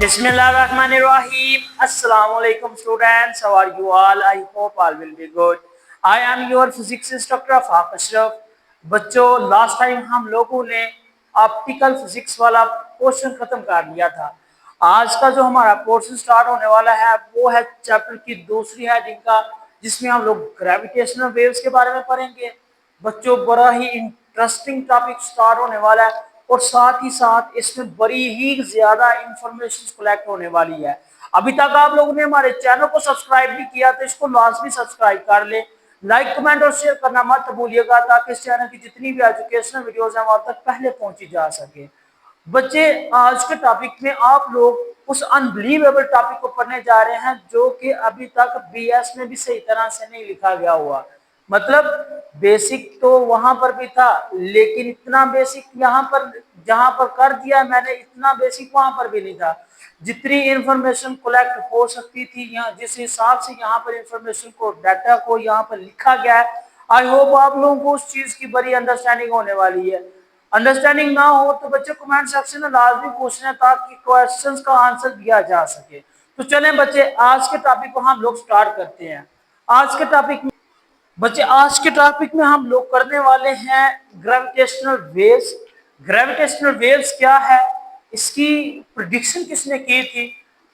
Bismillahirrahmanirrahim. Assalamu alaikum students. How are you all? I hope all will be good. I am your physics instructor Afaq Ashraf. बच्चों last time हम लोगों ने optical physics वाला portion खत्म कर लिया था। आज का जो हमारा पोर्शन स्टार्ट होने वाला है वो है चैप्टर की दूसरी हेडिंग का, जिसमें हम लोग ग्रेविटेशनल वेव्स के बारे में पढ़ेंगे। बच्चों बड़ा ही इंटरेस्टिंग टॉपिक स्टार्ट होने वाला है और साथ ही साथ इसमें बड़ी ही ज्यादा इंफॉर्मेशन कलेक्ट होने वाली है। अभी तक आप लोगों ने हमारे चैनल को सब्सक्राइब नहीं किया तो इसको लाजमी सब्सक्राइब कर ले, लाइक कमेंट और शेयर करना मत भूलिएगा ताकि इस चैनल की जितनी भी एजुकेशनल वीडियोस हैं वहां तक पहले पहुंची जा सके। बच्चे आज के टॉपिक में आप लोग उस अनबिलीवेबल टॉपिक को पढ़ने जा रहे हैं जो कि अभी तक बीएस में भी सही तरह से नहीं लिखा गया हुआ। मतलब बेसिक तो वहां पर भी था लेकिन इतना बेसिक यहाँ पर जहां पर कर दिया मैंने, इतना बेसिक वहां पर भी नहीं था। जितनी इंफॉर्मेशन कलेक्ट हो सकती थी यहाँ, जिस हिसाब से यहाँ पर इंफॉर्मेशन को डाटा को यहाँ पर लिखा गया है, आई होप आप लोगों को उस चीज की बड़ी अंडरस्टैंडिंग होने वाली है। अंडरस्टैंडिंग ना हो तो बच्चे कमेंट सेक्शन में लाजमी पूछना ताकि क्वेश्चंस का आंसर दिया जा सके। तो चलें बच्चे आज के टॉपिक को हम लोग स्टार्ट करते हैं। आज के टॉपिक में बच्चे आज के टॉपिक में हम लोग करने वाले हैं ग्रेविटेशनल वेव्स। ग्रेविटेशनल वेव्स क्या है, इसकी प्रिडिक्शन किसने की थी,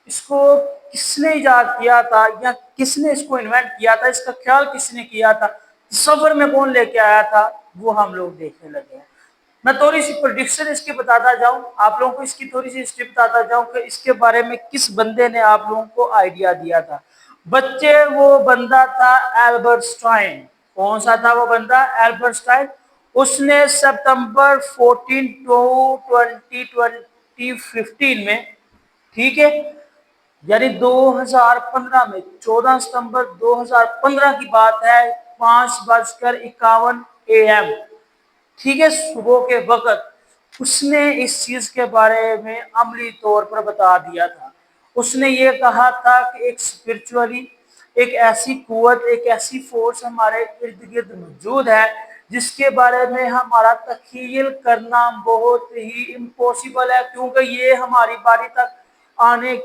इसको किसने इजाद किया था या किसने इसको इन्वेंट किया था, इसका ख्याल किसने किया था, सफर में कौन लेके आया था, वो हम लोग देखने लगे हैं। मैं थोड़ी सी प्रेडिक्शन इसकी बताता जाऊं, आप लोगों को इसकी थोड़ी सी हिस्ट्री बताता जाऊं कि इसके बारे में किस बंदे ने आप लोगों को आइडिया दिया था। बच्चे वो बंदा था एल्बर्ट स्टाइन। कौन सा था वो बंदा? Albert Einstein. उसने सितंबर 14 टू 2015 में, ठीक है, यानी 2015 में 14 सितंबर 2015 की बात है, 5:51 AM, ठीक है, सुबह के वक्त उसने इस चीज के बारे में अमली तौर पर बता दिया था। उसने ये कहा था कि एक स्पिरिचुअली एक ऐसी कुव्वत, एक ऐसी फोर्स हमारे इर्द गिर्द मौजूद है जिसके बारे में हमारा तख्यल करना बहुत ही इम्पॉसिबल है, क्योंकि ये हमारी बारी तक आने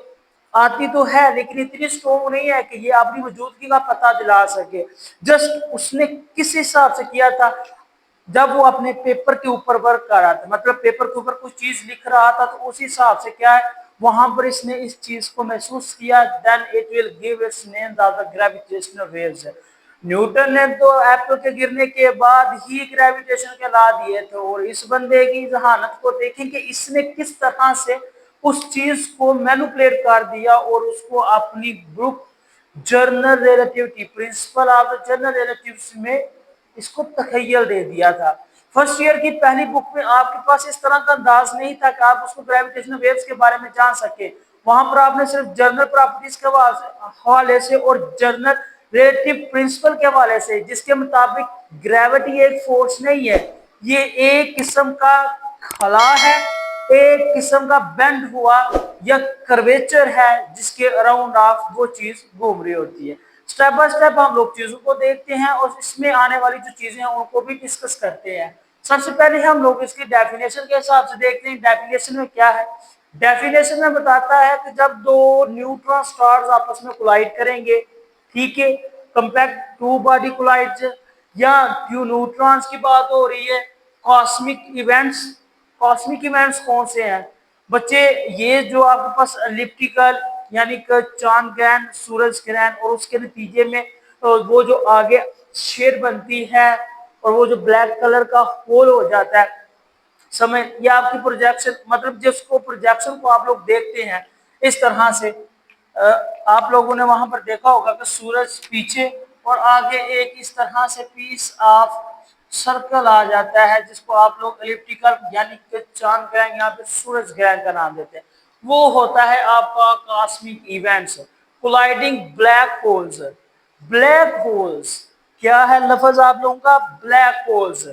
आती तो है लेकिन इतनी स्ट्रॉन्ग नहीं है कि ये अपनी मौजूदगी का पता दिला सके। जस्ट उसने किस हिसाब से किया था, जब वो अपने पेपर के ऊपर वर्क कर रहा था, मतलब पेपर के ऊपर कुछ चीज लिख रहा था, तो उस हिसाब से क्या है वहां पर इसने इस चीज को महसूस किया, then it will give its name the gravitational waves. Newton ने तो एप्पल के गिरने के बाद ही ग्रेविटेशन के ला दिए थे, और इस बंदे की जहानत को देखें कि इसने किस तरह से उस चीज को मैनिपुलेट कर दिया और उसको अपनी book journal relativity, principle of the journal relatives में इसको तखय्युल दे दिया था। फर्स्ट ईयर की पहली बुक में आपके पास इस तरह का अंदाज नहीं था कि आप उसको ग्रेविटेशनल वेव्स के बारे में जान सके। वहां पर आपने सिर्फ जर्नल प्रॉपर्टीज के हवाले से और जर्नल रिलेटिव प्रिंसिपल के हवाले से, जिसके मुताबिक ग्रेविटी एक फोर्स नहीं है, ये एक किस्म का खला है, एक किस्म का बेंड हुआ या कर्वेचर है जिसके अराउंड ऑफ वो चीज घूम रही होती है। स्टेप बाय स्टेप हम लोग चीजों को देखते हैं और इसमें आने वाली जो चीजें हैं उनको भी डिस्कस करते हैं। सबसे पहले हम लोग इसकी डेफिनेशन के हिसाब से देखते हैं। डेफिनेशन में क्या है? डेफिनेशन में बताता है कि जब दो न्यूट्रॉन स्टार्स आपस में कोलाइड करेंगे, ठीक है, कंपैक्ट टू बॉडी कोलाइड्स, या ट्यू न्यूट्रॉन्स की बात हो रही है, कॉस्मिक इवेंट्स। कॉस्मिक इवेंट्स कौन से हैं बच्चे? ये जो आपके पास एलिप्टिकल यानी कि चांद ग्रहण, सूरज ग्रहण, और उसके नतीजे में वो जो आगे शेड बनती है और वो जो ब्लैक कलर का होल हो जाता है समय, ये आपकी प्रोजेक्शन, मतलब जिसको प्रोजेक्शन को आप लोग देखते हैं इस तरह से, आप लोगों ने वहां पर देखा होगा कि सूरज पीछे और आगे एक इस तरह से पीस ऑफ सर्कल आ जाता है जिसको आप लोग एलिप्टिकल यानी कि चांद ग्रहण या फिर सूरज ग्रहण का नाम देते हैं। वो होता है आपका cosmic events. Colliding black holes. Black holes क्या है लफ्ज आप लोगों का? Black holes.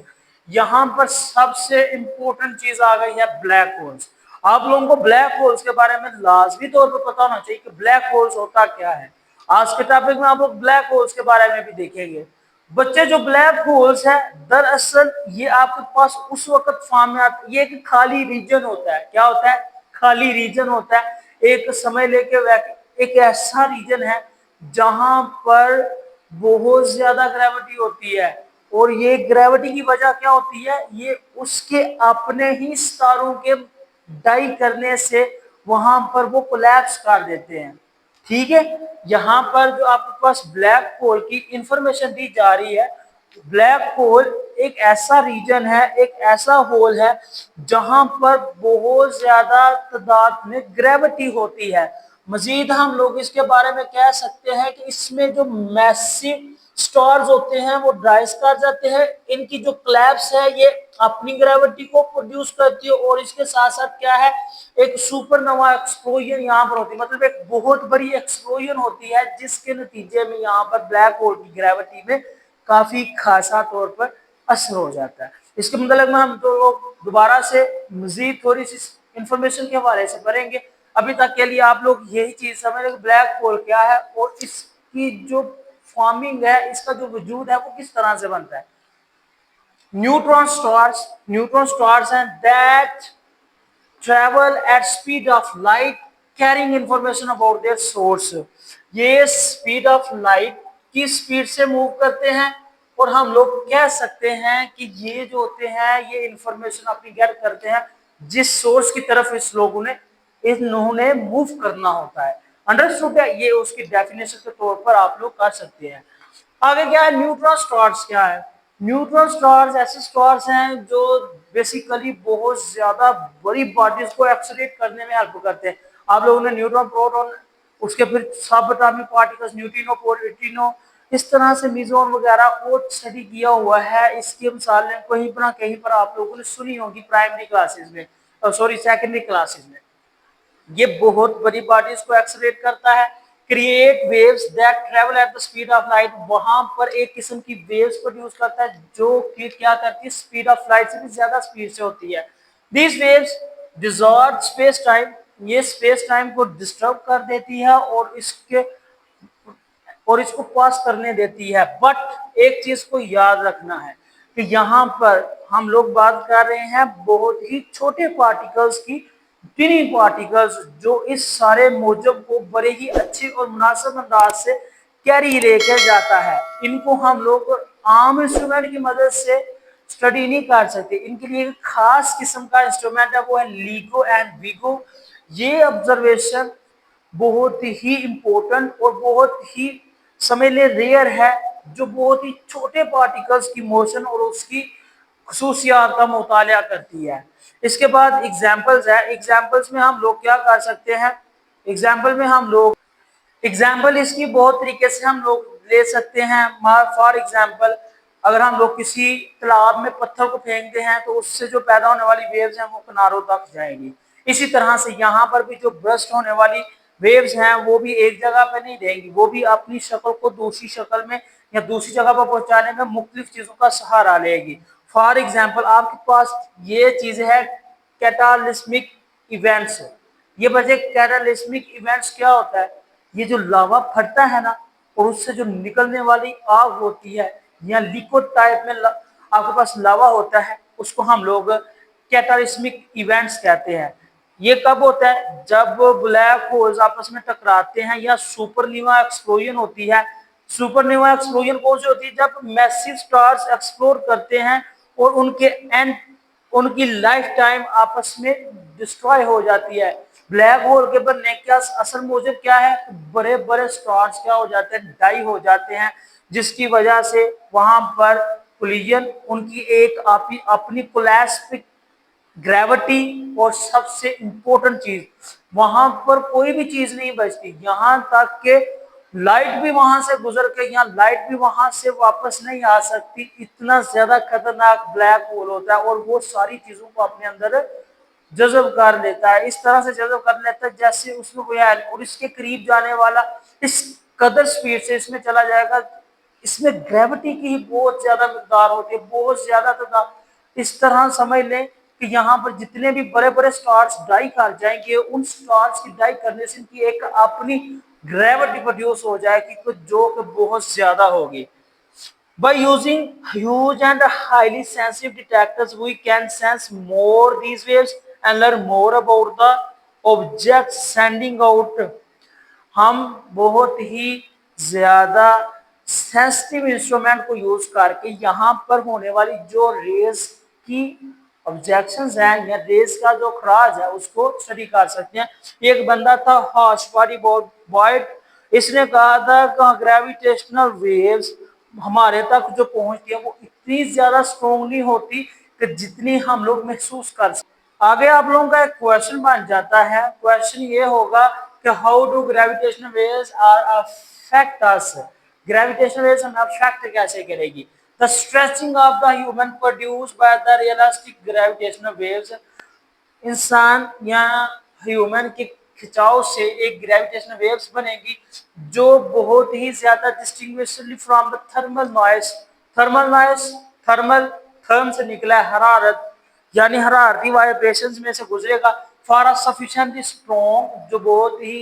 यहां पर सबसे इंपॉर्टेंट चीज आ गई है ब्लैक होल्स। आप लोगों को ब्लैक होल्स के बारे में लाजमी तौर पर पता होना चाहिए कि ब्लैक होल्स होता क्या है। आज के टॉपिक में आप लोग ब्लैक होल्स के बारे में भी देखेंगे। बच्चे जो ब्लैक होल्स है दरअसल ये आपके पास उस वक्त फॉर्म में आते, ये एक खाली रीजन होता है। क्या होता है? खाली रीजन होता है। एक समय लेके एक ऐसा रीजन है जहां पर बहुत ज्यादा ग्रेविटी होती है, और ये ग्रेविटी की वजह क्या होती है, ये उसके अपने ही सितारों के डाई करने से वहां पर वो कोलैप्स कर देते हैं। ठीक है, यहाँ पर जो आपके पास ब्लैक होल की इंफॉर्मेशन दी जा रही है, ब्लैक होल एक ऐसा रीजन है, एक ऐसा होल है जहां पर बहुत ज्यादा तादाद में ग्रेविटी होती है। मजीद हम लोग इसके बारे में कह सकते हैं कि इसमें जो मैसिव स्टार्स होते हैं वो ड्राइस कर जाते हैं, इनकी जो क्लैप्स है ये अपनी ग्रेविटी को प्रोड्यूस करती है, और इसके साथ साथ क्या है, एक सुपरनोवा एक्सप्लोजन यहाँ पर होती है, मतलब एक बहुत बड़ी एक्सप्लोजन होती है जिसके नतीजे में यहाँ पर ब्लैक होल की ग्रेविटी में काफी खासा तौर पर असर हो जाता है। इसके मतलब में हम तो दोबारा से मजीद थोड़ी सी इंफॉर्मेशन के हवाले से करेंगे। अभी तक के लिए आप लोग यही चीज समझ लें ब्लैक होल क्या है और इसकी जो फॉर्मिंग है, इसका जो वजूद है वो किस तरह से बनता है। न्यूट्रॉन स्टार्स हैं that travel at speed of light carrying information about their source। ये स्पीड ऑफ लाइट की स्पीड से मूव करते हैं, और हम लोग कह सकते हैं कि ये जो होते हैं ये इंफॉर्मेशन अपनी गेट करते हैं जिस सोर्स की तरफ इन्होंने मूव करना होता है। अंडरस्टूड है, ये उसकी डेफिनेशन के तौर पर आप लोग कर सकते हैं। आगे क्या है, न्यूट्रॉन स्टार्स क्या है। न्यूट्रॉन स्टार्स ऐसे स्टार्स हैं जो बेसिकली बहुत ज्यादा बड़ी बॉडीज को एक्सेलरेट करने में हेल्प करते हैं। आप लोगों ने न्यूट्रॉन, प्रोटॉन, उसके फिर सब एटॉमिक पार्टिकल्स, न्यूट्रिनो, प्रोटॉनो, इस तरह से मिजोन वगैरह को स्टडी किया हुआ है। इसकी मिसालें कहीं पर आप लोगों ने सुनी होगी प्राइमरी क्लासेस में, सॉरी सेकेंडरी क्लासेस में। ये बहुत बड़ी बॉडीज को एक्सेलरेट करता है, create waves that travel at the speed of light. वहां पर एक किस्म की वेव्स प्रोड्यूस करता है जो कि क्या करती है, स्पीड ऑफ लाइट से भी ज्यादा स्पीड से होती है। दीज वेव्स डिसॉर्ट स्पेस टाइम, ये स्पेस टाइम को डिस्टर्ब कर देती है और इसको पास करने देती है। बट एक चीज को याद रखना है कि यहाँ पर हम लोग बात कर रहे हैं बहुत ही छोटे पार्टिकल्स की, टिनी पार्टिकल्स, जो इस सारे मौजब को बड़े ही अच्छे और मुनासिब अंदाज से कैरी लेकर जाता है। इनको हम लोग आम इंस्ट्रूमेंट की मदद से स्टडी नहीं कर सकते, इनके लिए एक खास किस्म का इंस्ट्रूमेंट है, वो है लीगो एंड विगो। ये ऑब्जर्वेशन बहुत ही इंपॉर्टेंट और बहुत ही समझ ले रेयर है, जो बहुत ही छोटे पार्टिकल्स की मोशन और उसकी खसूसियात का मुताला करती है। इसके बाद एग्जाम्पल्स है, एग्जाम्पल्स में हम लोग क्या कर सकते हैं, एग्जाम्पल में हम लोग एग्जाम्पल इसकी बहुत तरीके से हम लोग ले सकते हैं। फॉर एग्जाम्पल, अगर हम लोग किसी तालाब में पत्थर को फेंकते हैं तो उससे जो पैदा होने वाली वेव्स हैं वो किनारों तक जाएगी। इसी तरह से यहाँ पर भी जो ब्रस्ट होने वाली वेव्स हैं वो भी एक जगह पर नहीं रहेंगी, वो भी अपनी शक्ल को दूसरी शक्ल में या दूसरी जगह पर पहुंचाने में मुख्तलिफ चीजों का सहारा लेगी। फॉर एग्जाम्पल, आपके पास ये चीज है कैटालिस्मिक इवेंट्स। ये बचे कैटालिस्मिक इवेंट्स क्या होता है, ये जो लावा फटता है ना और उससे जो निकलने वाली आग होती है या लिक्विड टाइप में आपके पास लावा होता है, उसको हम लोग कैटालिस्मिक इवेंट्स कहते हैं। ये कब होता है, जब ब्लैक होल्स आपस में टकराते हैं या सुपरनोवा एक्सप्लोजन होती है। सुपरनोवा एक्सप्लोजन कौन सी होती है, जब मैसिव स्टार्स एक्सप्लोर करते हैं और उनकी लाइफ टाइम आपस में डिस्ट्रॉय हो जाती है। ब्लैक होल के बनने का असल मौजूद क्या है, बड़े बड़े स्टार्स क्या हो जाते हैं, डाई हो जाते हैं, जिसकी वजह से वहां पर कोलिजन, उनकी एक अपनी कोलैप्सिंग ग्रेविटी, और सबसे इंपॉर्टेंट चीज वहां पर कोई भी चीज नहीं बचती, यहां तक के लाइट भी वहां से गुजर के यहाँ लाइट भी वहां से वापस नहीं आ सकती। इतना ज्यादा खतरनाक ब्लैक होल होता है और वो सारी चीजों को अपने अंदर जज़ब कर लेता है। इस तरह से जज़ब कर लेता है जैसे उसमें कोई है, और इसके करीब जाने वाला इस कदर स्पीड से इसमें चला जाएगा, इसमें ग्रेविटी की ही बहुत ज्यादा मिकदार होती है, बहुत ज्यादा। तो इस तरह समझ लें कि यहाँ पर जितने भी बड़े बड़े स्टार्स डाई कर जाएंगे, उन स्टार्स की डाई करने से इनकी एक अपनी ग्रेविटी प्रोड्यूस हो जाएगी कुछ जो कि बहुत ज्यादा होगी। By using huge and highly sensitive detectors, we can sense more these waves and learn more about the object sending out. हम बहुत ही ज्यादा सेंसिटिव इंस्ट्रूमेंट को यूज करके यहाँ पर होने वाली जो रेस की ऑब्जेक्शंस हैं या रेस का जो खराज है उसको स्टडी कर सकते हैं। एक बंदा था हॉशवारी बॉयड, इसने कहा था कि ग्रेविटेशनल वेव्स हमारे तक जो पहुंचती है वो इतनी ज्यादा स्ट्रोंगली होती कि जितनी हम लोग महसूस कर सकते। आगे आप लोगों का एक क्वेश्चन बन जाता है। क्वेश्चन ये होगा कि how do gravitational waves are affect us. Gravitational waves हमें अफेक्ट कैसे करेगी। The stretching of the human produce by the realistic gravitational waves, इंसान या ह्यूमन के खिंचाव से एक ग्रेविटेशनल वेव्स बनेगी जो बहुत ही ज्यादा distinguishably from the thermal noise. Thermal noise, thermal therm से निकला है हरारत, यानी हरारती वाइब्रेशंस में से गुजरेगा। फॉर अ सफिशिएंटली स्ट्रॉन्ग, जो बहुत ही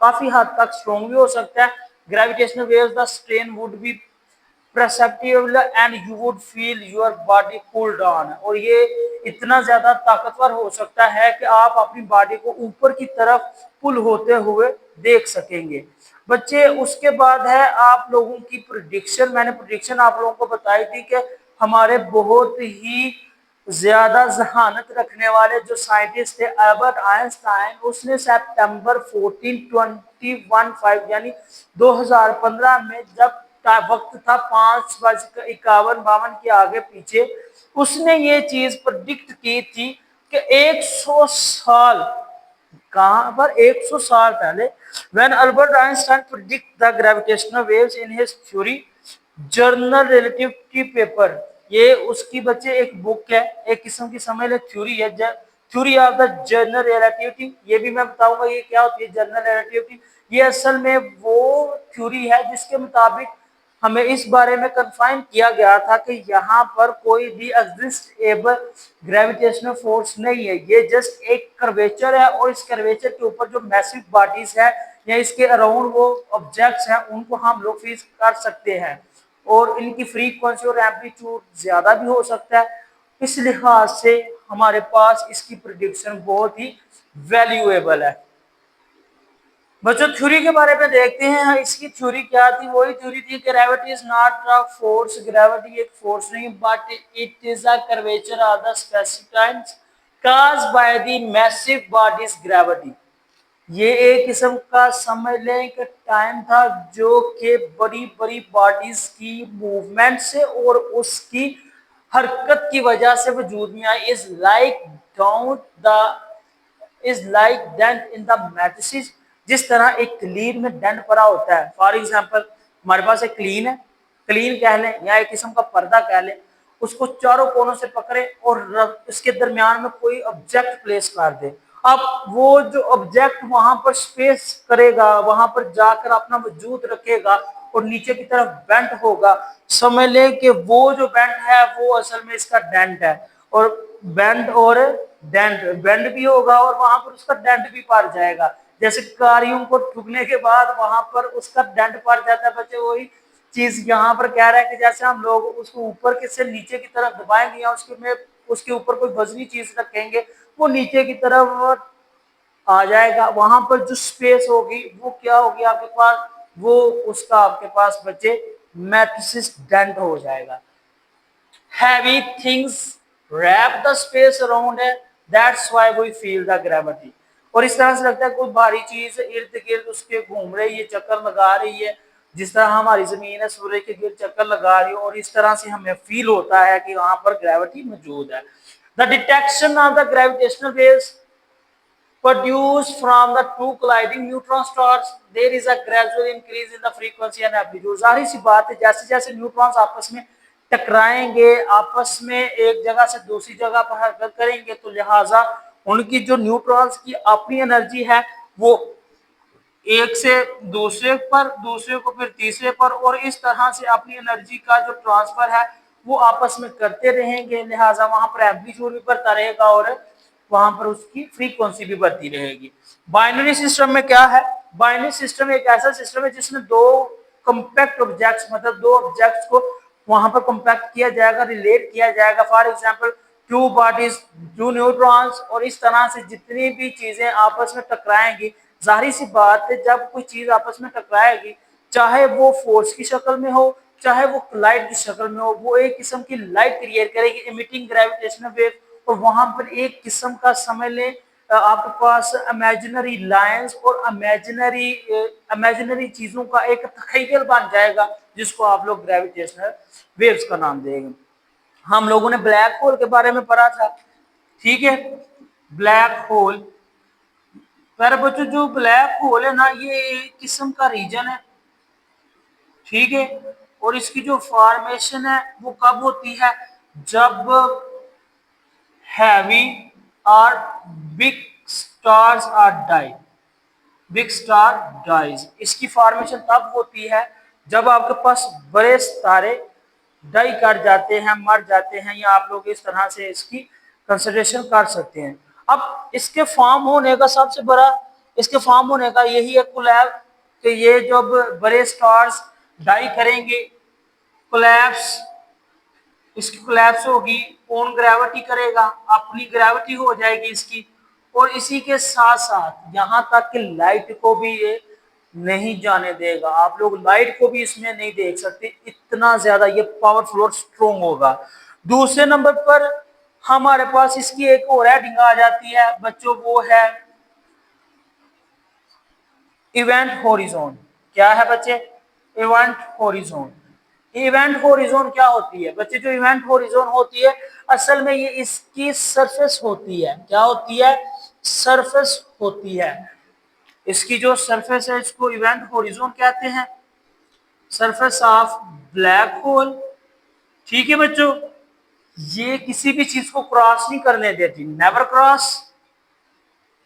काफी हद तक स्ट्रॉन्ग भी हो सकता है। Gravitational waves the strain would be perceptible and you would feel your body pull down। और ये इतना ज्यादा ताकतवर हो सकता है कि आप अपनी बॉडी को ऊपर की तरफ पुल होते हुए देख सकेंगे। बच्चे उसके बाद है आप लोगों की प्रेडिक्शन। मैंने प्रेडिक्शन आप लोगों को बताई थी कि हमारे बहुत ही ज्यादा जहानत रखने वाले जो साइंटिस्ट थे अल्बर्ट आइंस्टाइन, उसने सितंबर 14 यानी 2015 में जब वक्त था 5:51 के आगे पीछे, उसने ये चीज प्रेडिक्ट की थी कि 100 साल, कहां पर 100 साल पहले, when Albert Einstein predict the gravitational waves in his theory journal relativity paper. ये उसकी बच्चे एक बुक है, एक किस्म की समझ ले थ्योरी है, theory of the general relativity. ये भी मैं बताऊंगा ये क्या होती है जनरल रिलेटिविटी। ये असल में वो थ्योरी है जिसके मुताबिक हमें इस बारे में कन्फाइन किया गया था कि यहाँ पर कोई भी एग्जिस्टेबल ग्रेविटेशनल फोर्स नहीं है। ये जस्ट एक कर्वेचर है और इस कर्वेचर के ऊपर जो मैसिव बॉडीज है या इसके अराउंड वो ऑब्जेक्ट्स हैं उनको हम लोग फील कर सकते हैं और इनकी फ्रीक्वेंसी और एम्पलीट्यूड ज्यादा भी हो सकता है। इस लिहाज से हमारे पास इसकी प्रेडिक्शन बहुत ही वैल्यूएबल है। बच्चों थ्योरी के बारे में देखते हैं। इसकी थ्योरी क्या थी। वही थ्योरी थी gravity is not a force. Gravity एक फोर्स नहीं but it is a curvature of the specific times caused by the massive bodies gravity। ये एक किस्म का समझ लें कि टाइम था जो कि बड़ी बड़ी बॉडीज की मूवमेंट से और उसकी हरकत की वजह से वजूद में आई। Is like down the is like dent in the matrices. जिस तरह एक क्लीन में डेंट पड़ा होता है, फॉर एग्जांपल हमारे पास एक क्लीन है, क्लीन कह लें या एक किस्म का पर्दा कह लें, उसको चारों कोनों से पकड़े और इसके दरमियान में कोई ऑब्जेक्ट प्लेस कर दे। अब वो जो ऑब्जेक्ट वहां पर स्पेस करेगा, वहां पर जाकर अपना वजूद रखेगा और नीचे की तरफ बेंट होगा। समझ लें कि वो जो बेंट है वो असल में इसका डेंट है और बेंट और डेंट, बेंड भी होगा और वहां पर उसका डेंट भी पड़ जाएगा। जैसे कारियों को ठुकने के बाद वहां पर उसका डेंट पड़ जाता है। बच्चे वही चीज यहाँ पर कह रहा है कि जैसे हम लोग उसको ऊपर के से नीचे की तरफ दबाएंगे या उसके में उसके ऊपर कोई वजनी चीज रखेंगे वो नीचे की तरफ आ जाएगा। वहां पर जो स्पेस होगी वो क्या होगी आपके पास, वो उसका आपके पास बच्चे मैट्रिक्स डेंट हो जाएगा। Heavy things wrap the space around it, that's why we feel the gravity। और इस तरह से लगता है कोई भारी चीज इर्द गिर्द उसके घूम रही है, चक्कर लगा रही है, जिस तरह हमारी जमीन है सूरज के गिर्द चक्कर लगा रही है और इस तरह से हमें फील होता है कि वहां पर ग्रेविटी मौजूद है। The detection of the gravitational waves produced from the two colliding neutron stars, there is a gradual increase in the frequency and amplitude। जाहिर सी बात है जैसे जैसे न्यूट्रॉन्स आपस में टकराएंगे, आपस में एक जगह से दूसरी जगह पर हरकत करेंगे, तो लिहाजा उनकी जो न्यूट्रॉन्स की अपनी एनर्जी है वो एक से दूसरे पर, दूसरे को फिर तीसरे पर और इस तरह से अपनी एनर्जी का जो ट्रांसफर है वो आपस में करते रहेंगे। लिहाजा वहां पर एम्पलीट्यूड भी बढ़ता रहेगा और वहां पर उसकी फ्रीक्वेंसी भी बढ़ती रहेगी। बाइनरी सिस्टम में क्या है, बाइनरी सिस्टम एक ऐसा सिस्टम है जिसमें दो कंपैक्ट ऑब्जेक्ट्स, मतलब दो ऑब्जेक्ट्स को वहां पर कंपैक्ट किया जाएगा, रिलेट किया जाएगा। For example two parties, two neutrons, और इस तरह से जितनी भी चीजें आपस में टकराएंगी, जाहिर सी बात है जब कोई चीज आपस में टकराएगी, चाहे वो फोर्स की शक्ल में हो, चाहे वो लाइट की शक्ल में हो, वो एक किस्म की लाइट क्रिएट करेगी, इमिटिंग ग्रेविटेशनल वेव। और वहां पर एक किस्म का समझ लें आपके पास इमेजिनरी लाइंस और इमेजिनरी चीजों का एक तखय्युल बन जाएगा, जिसको आप लोग ग्रेविटेशनल वेव्स का नाम देंगे। हम लोगों ने ब्लैक होल के बारे में पढ़ा था, ठीक है। ब्लैक होल, प्यारे बच्चों, जो ब्लैक होल है ना, ये एक किस्म का रीजन है, ठीक है। और इसकी जो फॉर्मेशन है वो कब होती है, जब हैवी और big stars are die, big star dies. इसकी फॉर्मेशन तब होती है जब आपके पास बड़े सितारे डाई कर जाते हैं, मर जाते हैं, या आप लोग इस तरह से इसकी कंसिडरेशन कर सकते हैं। अब इसके फॉर्म होने का सबसे बड़ा, इसके फॉर्म होने का यही एक कुल है कि ये जब बड़े स्टार्स डाई करेंगे, कोलैप्स, इसकी कोलैप्स होगी, कौन ग्रेविटी करेगा, अपनी ग्रेविटी हो जाएगी इसकी। और इसी के साथ साथ यहाँ तक कि लाइट को भी ये नहीं जाने देगा, आप लोग लाइट को भी इसमें नहीं देख सकते, इतना ज्यादा ये पावरफुल और स्ट्रोंग होगा। दूसरे नंबर पर हमारे पास इसकी एक और हेडिंग आ जाती है बच्चों, वो है इवेंट होरिजोन। क्या है बच्चे, इवेंट होरिजोन। इवेंट होरिजोन क्या होती है बच्चे, जो इवेंट होरिजोन होती है असल में ये इसकी सरफेस होती है। क्या होती है, सरफेस होती है। इसकी जो सरफेस है इसको इवेंट होरिजोन कहते हैं, सरफेस ऑफ ब्लैक होल, ठीक है बच्चों। ये किसी भी चीज को क्रॉस नहीं करने देती, नेवर क्रॉस,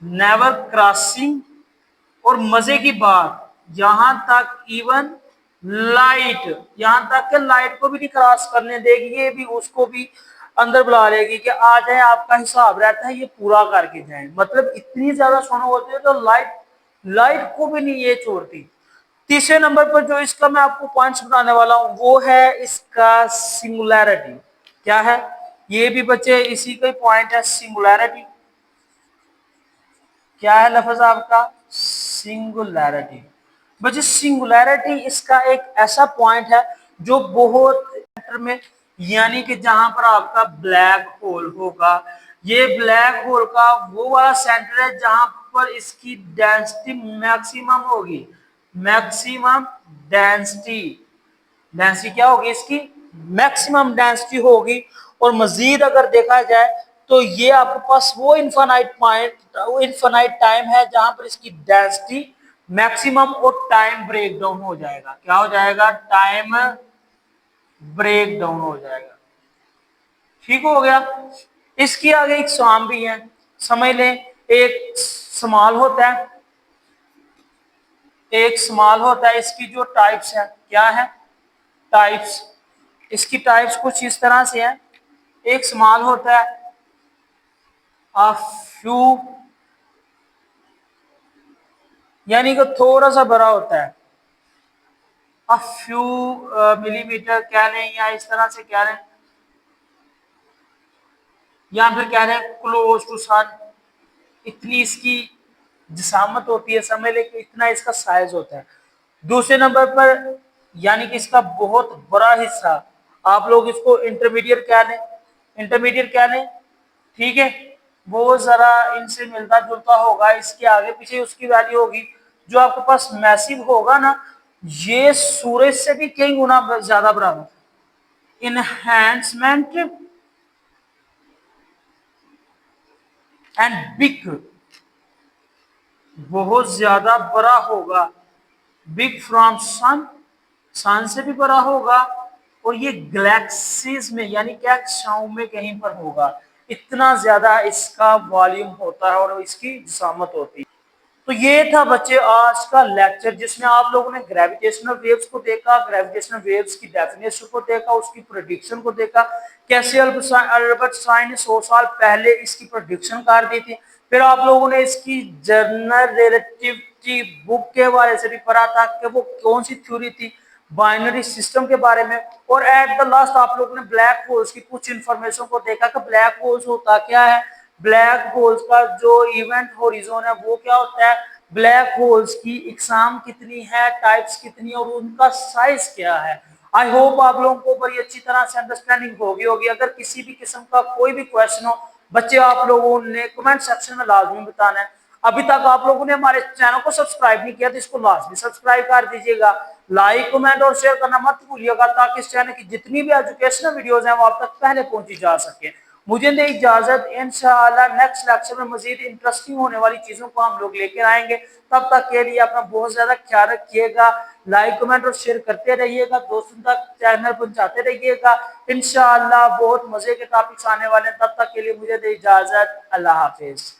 नेवर क्रॉसिंग। और मजे की बात, यहां तक इवन लाइट, यहां तक कि लाइट को भी नहीं क्रॉस करने देगी, ये भी उसको भी अंदर बुला लेगी कि आ जाए, आपका हिसाब रहता है, ये पूरा करके जाए। मतलब इतनी ज्यादा सोना होती है तो लाइट, लाइट को भी नहीं ये छोड़ती। तीसरे नंबर पर जो इसका मैं आपको पॉइंट्स बताने वाला हूं वो है इसका सिंगुलैरिटी। क्या है, ये भी बच्चे इसी का पॉइंट है, सिंगुलैरिटी। क्या है लफ्ज आपका, सिंगुलैरिटी। बच्चे सिंगुलैरिटी इसका एक ऐसा पॉइंट है जो बहुत सेंटर में, यानी कि जहां पर आपका ब्लैक होल होगा, ये ब्लैक होल का वो वाला सेंटर है जहां पर इसकी डेंसिटी मैक्सिमम होगी, मैक्सिमम डेंसिटी, डेंसिटी क्या होगी इसकी, मैक्सिमम डेंसिटी होगी। और मजीद अगर देखा जाए तो ये आपके पास वो इनफाइनाइट पॉइंट, वो इनफाइनाइट टाइम है जहां पर इसकी डेंसिटी मैक्सिमम और टाइम ब्रेक डाउन हो जाएगा। क्या हो जाएगा, टाइम ब्रेक डाउन हो जाएगा, ठीक हो गया। इसकी आगे एक सवाल भी है, समझ लें। एक स्मॉल होता है, एक स्मॉल होता है, इसकी जो टाइप्स है, क्या है, टाइप्स। इसकी टाइप्स कुछ इस तरह से है, एक स्मॉल होता है, अ फ्यू, यानी कि थोड़ा सा बड़ा होता है, अ फ्यू मिलीमीटर कह लें, या इस तरह से कह लें, या फिर कह रहे हैं क्लोज टू सन। इतनी इसकी जिसामत होती है, समझ ले कि इतना इसका साइज होता है। दूसरे नंबर पर यानी कि इसका बहुत बड़ा हिस्सा, आप लोग इसको इंटरमीडिएट कह लें, इंटरमीडिएट कह लें, ठीक है। वो जरा इनसे मिलता जुलता होगा, इसके आगे पीछे उसकी वैल्यू होगी। जो आपके पास मैसिव होगा ना, ये सूरज से भी कई गुना ज्यादा बड़ा, इनहैंसमेंट एंड बिग, बहुत ज्यादा बड़ा होगा, बिग फ्रॉम सन, सन से भी बड़ा होगा, और ये गैलेक्सीज में यानी क्या कक्षाओं में कहीं पर होगा। इतना ज्यादा इसका वॉल्यूम होता है और इसकी जिसामत होती है। तो ये था बच्चे आज का लेक्चर, जिसमें आप लोगों ने ग्रेविटेशनल वेव्स को देखा, ग्रेविटेशनल वेव्स की डेफिनेशन को देखा, उसकी प्रेडिक्शन को देखा, कैसे अल्बर्ट आइंस्टाइन ने 100 साल पहले इसकी प्रेडिक्शन कर दी थी। फिर आप लोगों ने इसकी जनरल रिलेटिविटी बुक के बारे से भी पढ़ा था कि वो कौन सी थ्योरी थी, बाइनरी सिस्टम के बारे में, और एट द लास्ट आप लोगों ने ब्लैक होल्स की कुछ इंफॉर्मेशन को देखा कि ब्लैक होल्स होता क्या है, ब्लैक होल्स का जो इवेंट होरिजोन है वो क्या होता है, ब्लैक होल्स की इकसाम कितनी है, टाइप्स कितनी है और उनका साइज क्या है। आई होप आप लोगों को बड़ी अच्छी तरह से अंडरस्टैंडिंग होगी। अगर किसी भी किस्म का कोई भी क्वेश्चन हो बच्चे, आप लोगों ने कमेंट सेक्शन में लाजमी बताना है। अभी तक आप लोगों ने हमारे चैनल को सब्सक्राइब नहीं किया तो इसको लाजमी सब्सक्राइब कर दीजिएगा। लाइक कमेंट और शेयर करना मत भूलिएगा ताकि इस चैनल की जितनी भी एजुकेशनल वीडियोस हैं वो आप तक पहले पहुंची जा सके। मुझे दे इजाजत, इंशाअल्लाह नेक्स्ट लेक्चर में मजीद इंटरेस्टिंग होने वाली चीजों को हम लोग लेकर आएंगे। तब तक के लिए अपना बहुत ज्यादा ख्याल रखिएगा। लाइक कमेंट और शेयर करते रहिएगा, दोस्तों तक चैनल पहुंचाते रहिएगा। इंशाअल्लाह बहुत मजे के टॉपिक्स आने वाले हैं। तब तक के लिए मुझे दे इजाजत, अल्लाह हाफिज।